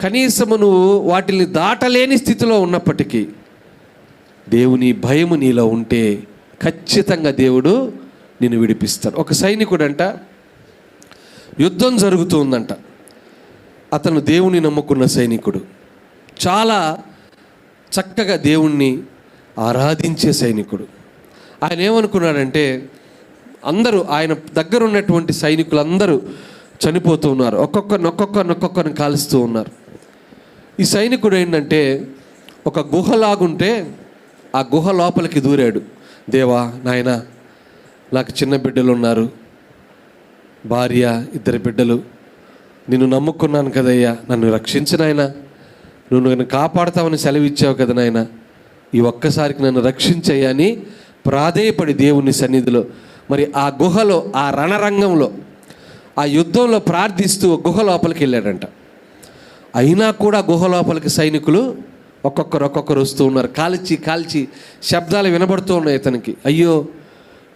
కనీసము నువ్వు వాటిని దాటలేని స్థితిలో ఉన్నప్పటికీ, దేవుని భయము నీలో ఉంటే ఖచ్చితంగా దేవుడు నిన్ను విడిపిస్తాడు. ఒక సైనికుడంట, యుద్ధం జరుగుతుందంట. అతను దేవుని నమ్ముకున్న సైనికుడు, చాలా చక్కగా దేవుణ్ణి ఆరాధించే సైనికుడు. ఆయన ఏమనుకున్నాడంటే, అందరూ ఆయన దగ్గర ఉన్నటువంటి సైనికులందరూ చనిపోతూ ఉన్నారు, ఒక్కొక్కరిని కాలుస్తూ ఉన్నారు. ఈ సైనికుడు ఏంటంటే, ఒక గుహలాగుంటే ఆ గుహ లోపలికి దూరాడు. దేవా, నాయనా, నాకు చిన్న బిడ్డలు ఉన్నారు, భార్య, 2 బిడ్డలు, నిన్ను నమ్ముకున్నాను కదయ్యా, నన్ను రక్షించు నాయనా, నువ్వు నన్ను కాపాడుతావని సెలవిచ్చావు కదా నాయనా, ఈ ఒక్కసారికి నన్ను రక్షించయ్యా అని ప్రాధేయపడి దేవుని సన్నిధిలో, మరి ఆ గుహలో, ఆ రణరంగంలో, ఆ యుద్ధంలో ప్రార్థిస్తూ గుహ లోపలికి వెళ్ళాడంట. అయినా కూడా గుహ లోపలికి సైనికులు ఒక్కొక్కరు వస్తూ ఉన్నారు. కాల్చి శబ్దాలు వినబడుతూ ఉన్నాయి అతనికి. అయ్యో,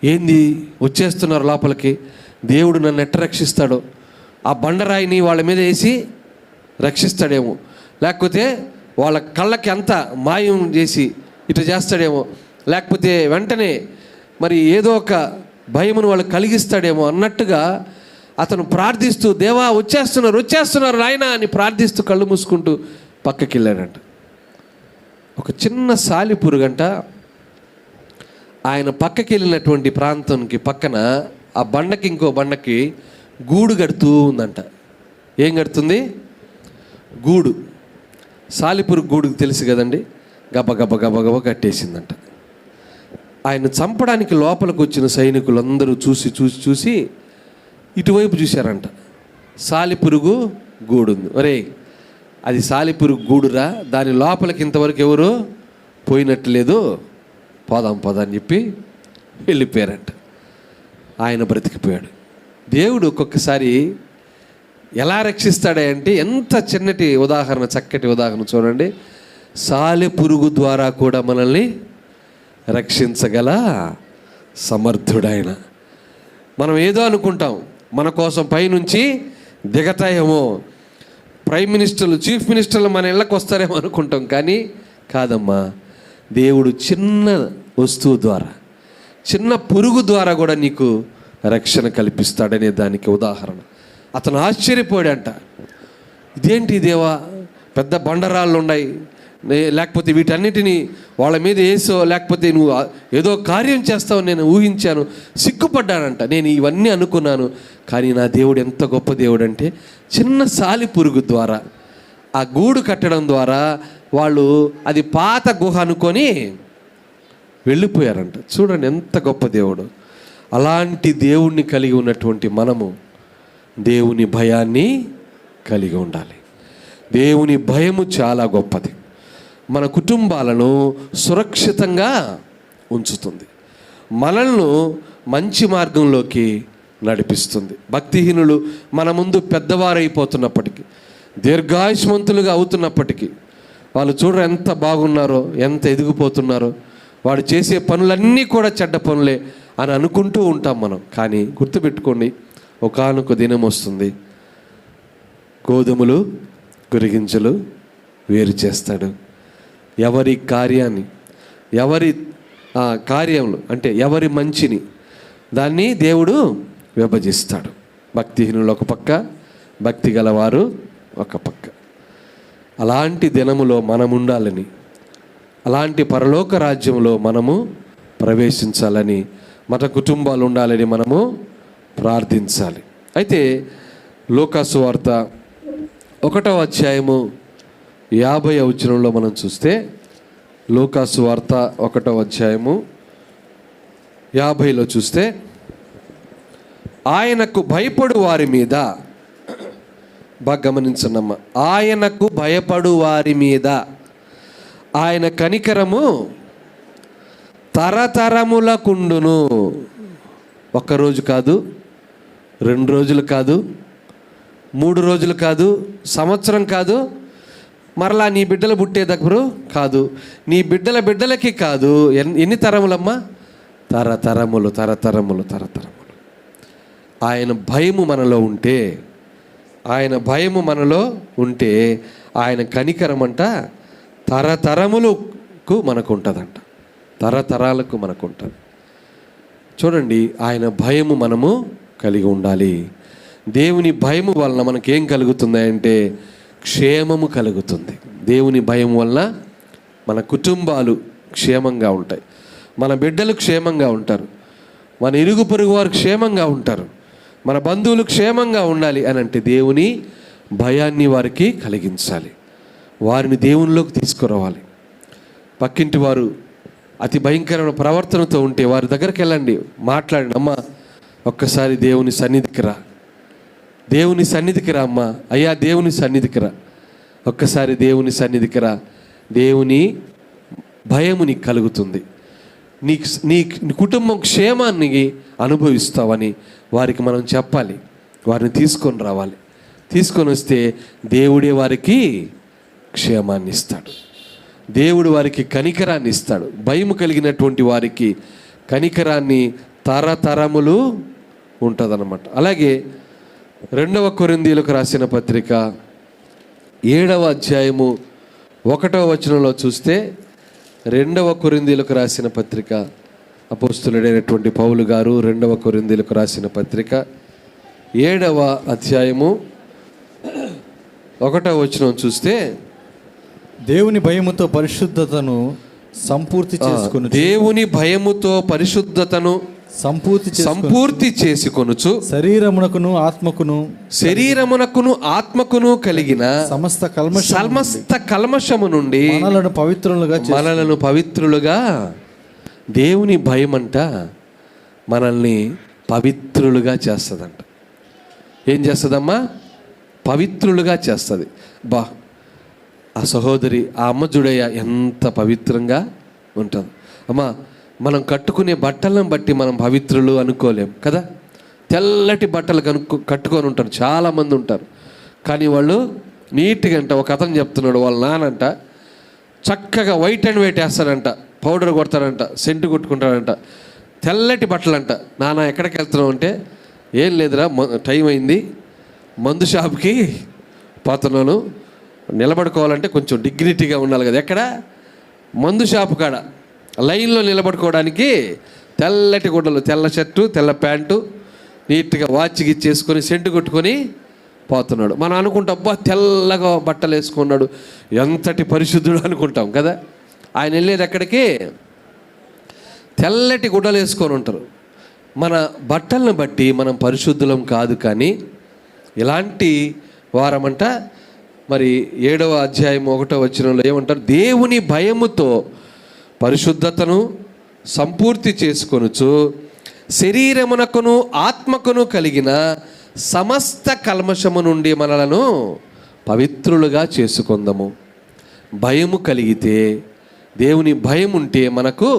ఏంది వచ్చేస్తున్నారు లోపలికి, దేవుడు నన్ను ఎట్ట రక్షిస్తాడో, ఆ బండరాయిని వాళ్ళ మీద వేసి రక్షిస్తాడేమో, లేకపోతే వాళ్ళ కళ్ళకి అంతా మాయం చేసి ఇట్లా చేస్తాడేమో, లేకపోతే వెంటనే మరి ఏదో ఒక భయమును వాళ్ళు కలిగిస్తాడేమో అన్నట్టుగా అతను ప్రార్థిస్తూ, దేవా వచ్చేస్తున్నారు నాయనా అని ప్రార్థిస్తూ కళ్ళు మూసుకుంటూ పక్కకి వెళ్ళాడంట. ఒక చిన్న సాలిపురుగంట ఆయన పక్కకి వెళ్ళినటువంటి ప్రాంతానికి పక్కన ఆ బండకి ఇంకో బండకి గూడు కడుతూ ఉందంట. ఏం కడుతుంది? గూడు. సాలిపురుగు గూడుకు తెలుసు కదండి, గబ కట్టేసిందంట. ఆయన చంపడానికి లోపలికి వచ్చిన సైనికులందరూ చూసి ఇటువైపు చూశారంట. సాలిపురుగు గూడుంది. ఒరే, అది సాలిపురుగు గూడురా, దాని లోపలికి ఇంతవరకు ఎవరు పోయినట్లేదు, పోదాం అని చెప్పి వెళ్ళిపోయారంట. ఆయన బ్రతికిపోయాడు. దేవుడు ఒక్కొక్కసారి ఎలా రక్షిస్తాడే అంటే, ఎంత చిన్నటి ఉదాహరణ, చక్కటి ఉదాహరణ చూడండి. సాలెపురుగు ద్వారా కూడా మనల్ని రక్షించగల సమర్థుడైన. మనం ఏదో అనుకుంటాం, మన కోసం పైనుంచి దిగతాయేమో, ప్రైమ్ మినిస్టర్లు, చీఫ్ మినిస్టర్లు మన ఇళ్ళకి వస్తారేమో అనుకుంటాం, కానీ కాదమ్మా, దేవుడు చిన్న వస్తువు ద్వారా, చిన్న పురుగు ద్వారా కూడా నీకు రక్షణ కల్పిస్తాడనే దానికి ఉదాహరణ. అతను ఆశ్చర్యపోయాడంట, ఇదేంటి దేవా, పెద్ద బండరాళ్ళు ఉన్నాయి, లేకపోతే వీటన్నిటినీ వాళ్ళ మీద వేసో, లేకపోతే నువ్వు ఏదో కార్యం చేస్తావు నేను ఊహించాను, సిగ్గుపడ్డానంట. నేను ఇవన్నీ అనుకున్నాను, కానీ నా దేవుడు ఎంత గొప్ప దేవుడు అంటే, చిన్న సాలి పురుగు ద్వారా, ఆ గూడు కట్టడం ద్వారా వాళ్ళు అది పాత గుహ అనుకొని వెళ్ళిపోయారంట. చూడండి ఎంత గొప్ప దేవుడు. అలాంటి దేవుణ్ణి కలిగి ఉన్నటువంటి మనము దేవుని భయాన్ని కలిగి ఉండాలి. దేవుని భయము చాలా గొప్పది. మన కుటుంబాలను సురక్షితంగా ఉంచుతుంది, మనల్ని మంచి మార్గంలోకి నడిపిస్తుంది. భక్తిహీనులు మన ముందు పెద్దవారైపోతున్నప్పటికీ, దీర్ఘాయుష్మంతులుగా అవుతున్నప్పటికీ, వాళ్ళు చూడరు ఎంత బాగున్నారో, ఎంత ఎదిగిపోతున్నారో, వాడు చేసే పనులన్నీ కూడా చెడ్డ పనులే అని అనుకుంటూ ఉంటాం మనం. కానీ గుర్తుపెట్టుకోండి, ఒకానొక దినం వస్తుంది, గోధుమలు గురిగింజలు వేరు చేస్తాడు. ఎవరి కార్యాన్ని, ఎవరి కార్యములు అంటే ఎవరి మంచిని, దాన్ని దేవుడు విభజిస్తాడు. భక్తిహీనులు ఒక పక్క, భక్తి గలవారు ఒక పక్క. అలాంటి దినములో మనం ఉండాలని, అలాంటి పరలోక రాజ్యంలో మనము ప్రవేశించాలని, మన కుటుంబాలు ఉండాలని మనము ప్రార్థించాలి. అయితే లూకాసు వార్త 1వ అధ్యాయము 50వ వచనంలో మనం చూస్తే, లూకాసు వార్త 1వ అధ్యాయము 50లో చూస్తే, ఆయనకు భయపడు వారి మీద బాగా గమనించండమ్మా. ఆయనకు భయపడు వారి మీద ఆయన కనికరము తరతరములకుండును. ఒక్కరోజు కాదు, 2 రోజులు కాదు, 3 రోజులు కాదు, సంవత్సరం కాదు, మరలా నీ బిడ్డలు పుట్టేటప్పుడు కాదు, నీ బిడ్డల బిడ్డలకి కాదు. ఎన్ని తరములమ్మా? తరతరములు, తరతరములు, తరతరములు. ఆయన భయము మనలో ఉంటే, ఆయన భయము మనలో ఉంటే ఆయన కనికరం అంట తరతరములకు మనకు ఉంటుందంట. తరతరాలకు మనకు ఉంటుంది. చూడండి, ఆయన భయము మనము కలిగి ఉండాలి. దేవుని భయము వలన మనకేం కలుగుతుంది అంటే క్షేమము కలుగుతుంది. దేవుని భయం వలన మన కుటుంబాలు క్షేమంగా ఉంటాయి, మన బిడ్డలు క్షేమంగా ఉంటారు, మన ఇరుగు పొరుగు వారు క్షేమంగా ఉంటారు, మన బంధువులు క్షేమంగా ఉండాలి అని అంటే దేవుని భయాన్ని వారికి కలిగించాలి, వారిని దేవునిలోకి తీసుకురావాలి. పక్కింటి వారు అతి భయంకరమైన ప్రవర్తనతో ఉంటే వారి దగ్గరికి వెళ్ళండి, మాట్లాడండి. అమ్మ ఒక్కసారి దేవుని సన్నిధికి రా, దేవుని సన్నిధికి రా అమ్మా, అయ్యా దేవుని సన్నిధికి రా, ఒక్కసారి దేవుని సన్నిధికి రా. దేవుని భయము నీకు కలుగుతుంది, నీ కుటుంబం క్షేమాన్ని అనుభవిస్తావని వారికి మనం చెప్పాలి. వారిని తీసుకొని రావాలి. తీసుకొని వస్తే దేవుడే వారికి క్షేమాన్ని ఇస్తాడు, దేవుడు వారికి కనికరాన్ని ఇస్తాడు. భయము కలిగినటువంటి వారికి కనికరాన్ని తరతరములు ఉంటుందన్నమాట. అలాగే 2 కొరింథీయులకు రాసిన పత్రిక 7వ అధ్యాయము 1వ వచనంలో చూస్తే, 2 కొరింథీయులకు రాసిన పత్రిక అపోస్తులుడైనటువంటి పౌలు గారు 2 కొరింథీయులకు రాసిన పత్రిక 7వ అధ్యాయము 1వ వచనం చూస్తే, దేవుని భయముతో పరిశుద్ధతను సంపూర్తి చేసుకొను, దేవుని భయముతో పరిశుద్ధతను సంపూర్తి చేసుకొనుచు శరీరమునకును ఆత్మకును కలిగిన సమస్త కల్మషము నుండి మనలను పవిత్రులుగా దేవుని భయమంట మనల్ని పవిత్రులుగా చేస్తుందంట. ఏం చేస్తుందమ్మా? పవిత్రులుగా చేస్తుంది. బా, ఆ సహోదరి, ఆ అమ్మ చూడయ్య ఎంత పవిత్రంగా ఉంటుంది. అమ్మా, మనం కట్టుకునే బట్టలను బట్టి మనం పవిత్రులు అనుకోలేం కదా. తెల్లటి బట్టలు కట్టుకొని ఉంటారు, చాలామంది ఉంటారు. కానీ వాళ్ళు నీట్గా అంట. ఒక అతను చెప్తున్నాడు, వాళ్ళ నానంట చక్కగా వైట్ అండ్ వైట్ వేస్తాడంట, పౌడర్ కొడతాడంట, సెంటు కొట్టుకుంటాడంట, తెల్లటి బట్టలు అంట. నాన్న ఎక్కడికి వెళ్తున్నావు అంటే, ఏం లేదురా టైం అయింది, మందు షాప్కి పోతున్నాను, నిలబడుకోవాలంటే కొంచెం డిగ్నిటీగా ఉండాలి కదా. ఎక్కడ? మందు షాపు కాడ లైన్లో నిలబడుకోవడానికి తెల్లటి గుడ్డలు, తెల్ల షర్టు, తెల్ల ప్యాంటు, నీట్గా వాచ్ గిచ్చేసుకొని సెంటు కొట్టుకొని పోతున్నాడు. మనం అనుకుంటాం, అబ్బా తెల్లగా బట్టలు వేసుకున్నాడు, ఎంతటి పరిశుద్ధుడు అనుకుంటాం కదా. ఆయన వెళ్ళేది ఎక్కడికి? తెల్లటి గుడ్డలు వేసుకొని ఉంటారు. మన బట్టలను బట్టి మనం పరిశుద్ధులం కాదు. కానీ ఇలాంటి వారమంట మరి 7వ అధ్యాయం 1వ వచనంలో ఏమంటారు? దేవుని భయముతో పరిశుద్ధతను సంపూర్తి చేసుకొనుచు శరీరమునకును ఆత్మకును కలిగిన సమస్త కల్మషము నుండి మనలను పవిత్రులుగా చేసుకుందాము. భయము కలిగితే, దేవుని భయం ఉంటే మనకు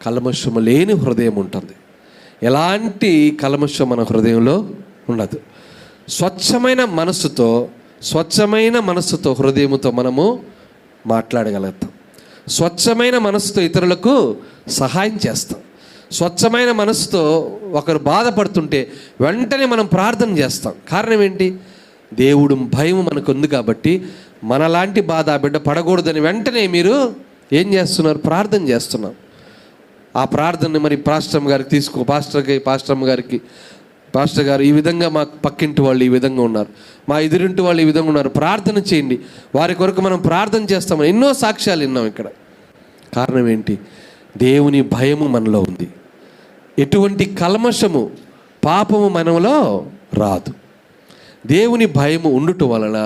కల్మషము లేని హృదయం ఉంటుంది. ఎలాంటి కల్మషం మన హృదయంలో ఉండదు. స్వచ్ఛమైన మనస్సుతో హృదయముతో మనము మాట్లాడగలుగుతాం. స్వచ్ఛమైన మనస్సుతో ఇతరులకు సహాయం చేస్తాం. స్వచ్ఛమైన మనస్సుతో ఒకరు బాధపడుతుంటే వెంటనే మనం ప్రార్థన చేస్తాం. కారణం ఏంటి? దేవుడు భయం మనకు ఉంది కాబట్టి. మనలాంటి బాధ ఆ బిడ్డ పడకూడదని వెంటనే మీరు ఏం చేస్తున్నారు? ప్రార్థన చేస్తున్నాం. ఆ ప్రార్థనని మరి పాస్టర్ గారికి పాస్టర్ గారు, ఈ విధంగా మా పక్కింటి వాళ్ళు ఈ విధంగా ఉన్నారు, మా ఎదురింటి వాళ్ళు ఈ విధంగా ఉన్నారు, ప్రార్థన చేయండి, వారి కొరకు మనం ప్రార్థన చేస్తామని ఎన్నో సాక్ష్యాలు విన్నాం ఇక్కడ. కారణం ఏంటి? దేవుని భయము మనలో ఉంది. ఎటువంటి కల్మషము, పాపము మనలో రాదు. దేవుని భయము ఉండుట వలన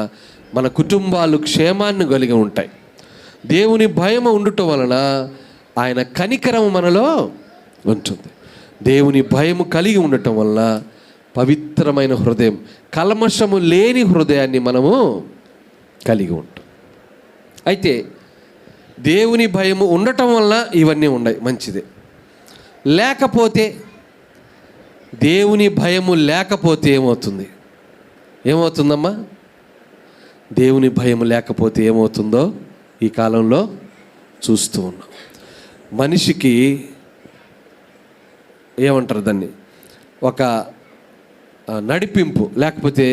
మన కుటుంబాలు క్షేమాన్ని కలిగి ఉంటాయి. దేవుని భయము ఉండుట వలన ఆయన కనికరము మనలో ఉంటుంది. దేవుని భయము కలిగి ఉండటం వలన పవిత్రమైన హృదయం, కల్మషము లేని హృదయాన్ని మనము కలిగి ఉంటాం. అయితే దేవుని భయము ఉండటం వల్ల ఇవన్నీ ఉన్నాయి, మంచిదే. లేకపోతే, దేవుని భయము లేకపోతే ఏమవుతుందమ్మా? దేవుని భయం లేకపోతే ఏమవుతుందో ఈ కాలంలో చూస్తూ ఉన్నాం. మనిషికి ఏమంటారు దాన్ని, ఒక నడిపింపు లేకపోతే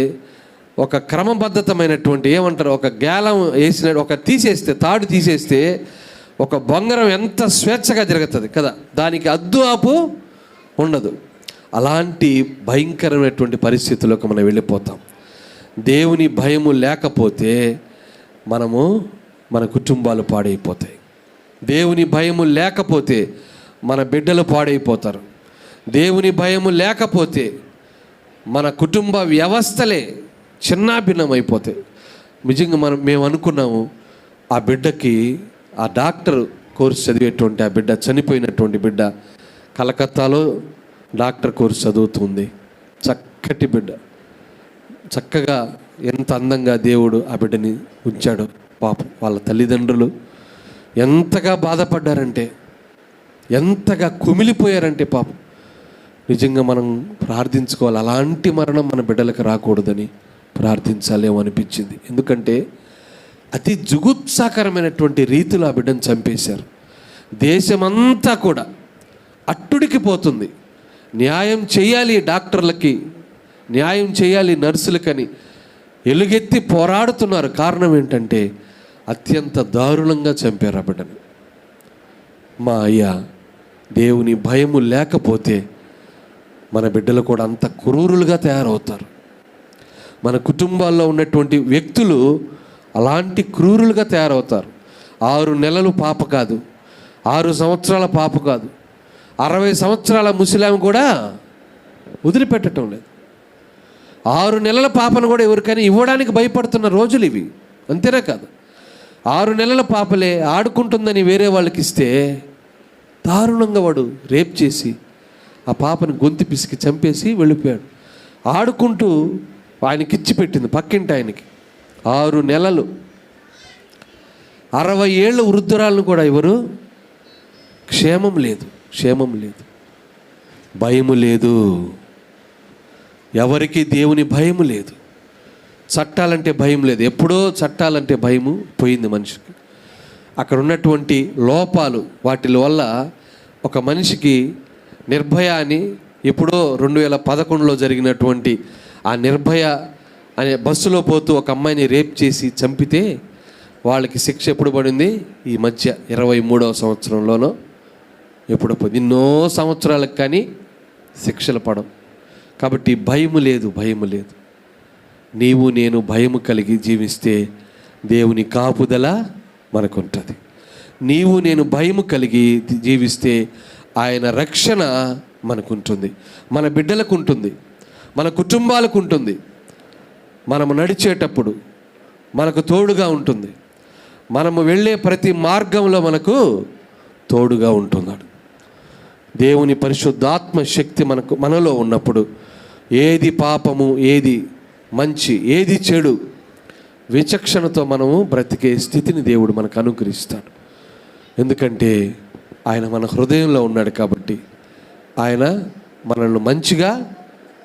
ఒక క్రమబద్ధతమైనటువంటి ఏమంటారు, ఒక గేలం వేసిన తీసేస్తే, తాడు తీసేస్తే ఒక బొంగరం ఎంత స్వేచ్ఛగా తిరుగుతుంది కదా, దానికి అద్దు ఆపు ఉండదు. అలాంటి భయంకరమైనటువంటి పరిస్థితుల్లోకి మనం వెళ్ళిపోతాం. దేవుని భయము లేకపోతే మన కుటుంబాలు పాడైపోతాయి. దేవుని భయము లేకపోతే మన బిడ్డలు పాడైపోతారు. దేవుని భయము లేకపోతే మన కుటుంబ వ్యవస్థలే చిన్నాభిన్నమైపోతాయి. నిజంగా మేము అనుకున్నాము, ఆ బిడ్డకి ఆ డాక్టర్ కోర్సు చదివేటువంటి ఆ బిడ్డ, చనిపోయినటువంటి బిడ్డ కలకత్తాలో డాక్టర్ కోర్సు చదువుతుంది. చక్కటి బిడ్డ, చక్కగా ఎంత అందంగా దేవుడు ఆ బిడ్డని ఉంచాడు. పాపం వాళ్ళ తల్లిదండ్రులు ఎంతగా బాధపడ్డారంటే, ఎంతగా కుమిలిపోయారంటే పాపం. నిజంగా మనం ప్రార్థించుకోవాలి, అలాంటి మరణం మన బిడ్డలకు రాకూడదని ప్రార్థించాలేమో అనిపించింది. ఎందుకంటే అతి జుగుప్సాకరమైనటువంటి రీతిలో ఆ బిడ్డను చంపేశారు. దేశమంతా కూడా అట్టుడికి పోతుంది. న్యాయం చేయాలి, డాక్టర్లకి న్యాయం చేయాలి, నర్సులకని ఎలుగెత్తి పోరాడుతున్నారు. కారణం ఏంటంటే అత్యంత దారుణంగా చంపారు ఆ బిడ్డను. మా అయ్య, దేవుని భయము లేకపోతే మన బిడ్డలు కూడా అంత క్రూరులుగా తయారవుతారు. మన కుటుంబాల్లో ఉన్నటువంటి వ్యక్తులు అలాంటి క్రూరులుగా తయారవుతారు. 6 నెలలు పాప కాదు, 6 సంవత్సరాల పాప కాదు, 60 సంవత్సరాల ముసలాం కూడా వదిలిపెట్టడం లేదు. 6 నెలల పాపను కూడా ఎవరికైనా ఇవ్వడానికి భయపడుతున్న రోజులు ఇవి. అంతేనా కాదు, 6 నెలల పాపలే ఆడుకుంటుందని వేరే వాళ్ళకి ఇస్తే దారుణంగా వాడు రేప్ చేసి ఆ పాపని గొంతు పిసికి చంపేసి వెళ్ళిపోయాడు. ఆడుకుంటూ ఆయనకిచ్చి పెట్టింది పక్కింటి ఆయనకి. 6 నెలలు 60 ఏళ్ళ వృద్ధురాలను కూడా ఎవరు క్షేమం లేదు, భయము లేదు. ఎవరికి దేవుని భయము లేదు. చట్టాలంటే భయం లేదు. ఎప్పుడో చట్టాలంటే భయము పోయింది మనిషికి. అక్కడ ఉన్నటువంటి లోపాలు, వాటి వల్ల ఒక మనిషికి నిర్భయ అని ఎప్పుడో 2011లో జరిగినటువంటి ఆ నిర్భయ అనే బస్సులో పోతూ ఒక అమ్మాయిని రేప్ చేసి చంపితే వాళ్ళకి శిక్ష ఎప్పుడు పడింది? ఈ మధ్య 23వ సంవత్సరంలోనో ఎప్పుడో పోయింది. ఎన్నో సంవత్సరాలకు కానీ శిక్షలు పడవు. కాబట్టి భయము లేదు. నీవు నేను భయము కలిగి జీవిస్తే దేవుని కాపుదల మనకుంటుంది. నీవు నేను భయము కలిగి జీవిస్తే ఆయన రక్షణ మనకుంటుంది, మన బిడ్డలకు ఉంటుంది, మన కుటుంబాలకు ఉంటుంది. మనము నడిచేటప్పుడు మనకు తోడుగా ఉంటుంది. మనము వెళ్ళే ప్రతి మార్గంలో మనకు తోడుగా ఉంటున్నాడు. దేవుని పరిశుద్ధాత్మ శక్తి మనలో ఉన్నప్పుడు ఏది పాపము, ఏది మంచి, ఏది చెడు విచక్షణతో మనము బ్రతికే స్థితిని దేవుడు మనకు అనుగ్రహిస్తాడు. ఎందుకంటే ఆయన మన హృదయంలో ఉన్నాడు కాబట్టి ఆయన మనల్ని మంచిగా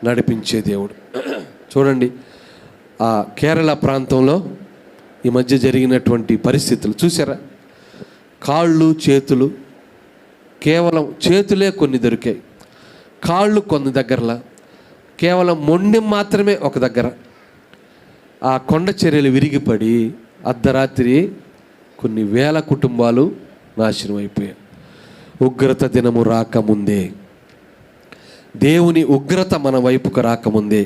నడిపించే దేవుడు. చూడండి, ఆ కేరళ ప్రాంతంలో ఈ మధ్య జరిగినటువంటి పరిస్థితులు చూసారా? కాళ్ళు చేతులు, కేవలం చేతులే కొన్ని దొరికాయి, కాళ్ళు కొన్ని దగ్గరలా, కేవలం మొండెం మాత్రమే ఒక దగ్గర. ఆ కొండ చర్యలు విరిగిపడి అర్ధరాత్రి కొన్ని వేల కుటుంబాలు నాశనం అయిపోయాయి. ఉగ్రత దినము రాకముందే, దేవుని ఉగ్రత మన వైపుకు రాకముందే,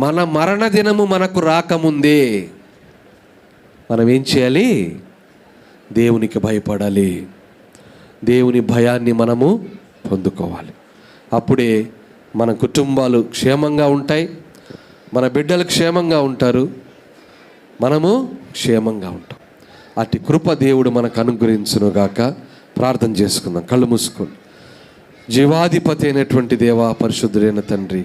మన మరణ దినము మనకు రాకముందే మనం ఏం చేయాలి? దేవునికి భయపడాలి. దేవుని భయాన్ని మనము పొందుకోవాలి. అప్పుడే మన కుటుంబాలు క్షేమంగా ఉంటాయి, మన బిడ్డలు క్షేమంగా ఉంటారు, మనము క్షేమంగా ఉంటాం. అట్టి కృప దేవుడు మనకు అనుగ్రహించునుగాక. ప్రార్థన చేసుకుందాం, కళ్ళు మూసుకొని. జీవాధిపతి అయినటువంటి దేవా, పరిశుద్ధుడైన తండ్రి,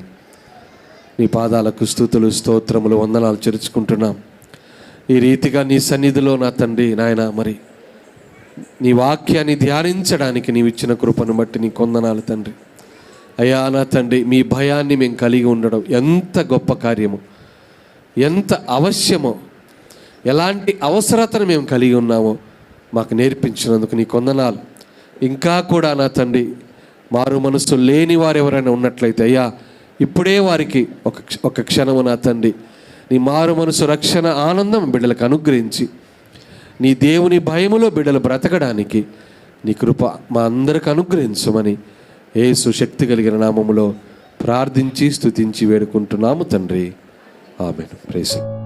నీ పాదాలకు స్తుతులు, స్తోత్రములు, వందనాలు చెరుచుకుంటున్నాం. ఈ రీతిగా నీ సన్నిధిలో నా తండ్రి నాయన మరి నీ వాక్యాన్ని ధ్యానించడానికి నీవు ఇచ్చిన కృపను బట్టి నీ కొందనాలు తండ్రి. అయ్యా నా తండ్రి, మీ భయాన్ని మేము కలిగి ఉండడం ఎంత గొప్ప కార్యము, ఎంత అవశ్యమో, ఎలాంటి అవసరతను మేము కలిగి ఉన్నామో మాకు నేర్పించినందుకు నీ కొందనాలు. ఇంకా కూడా నా తండ్రి మారు మనసు లేని వారు ఎవరైనా ఉన్నట్లయితే అయ్యా ఇప్పుడే వారికి ఒక క్షణము నా తండ్రి నీ మారు మనసు రక్షణ ఆనందం బిడ్డలకు అనుగ్రహించి నీ దేవుని భయములో బిడ్డలు బ్రతకడానికి నీ కృప మా అందరికి అనుగ్రహించమని యేసు శక్తి కలిగిన నామములో ప్రార్థించి స్తుతించి వేడుకుంటున్నాము తండ్రి. ఆమేన్. ప్రైజ్.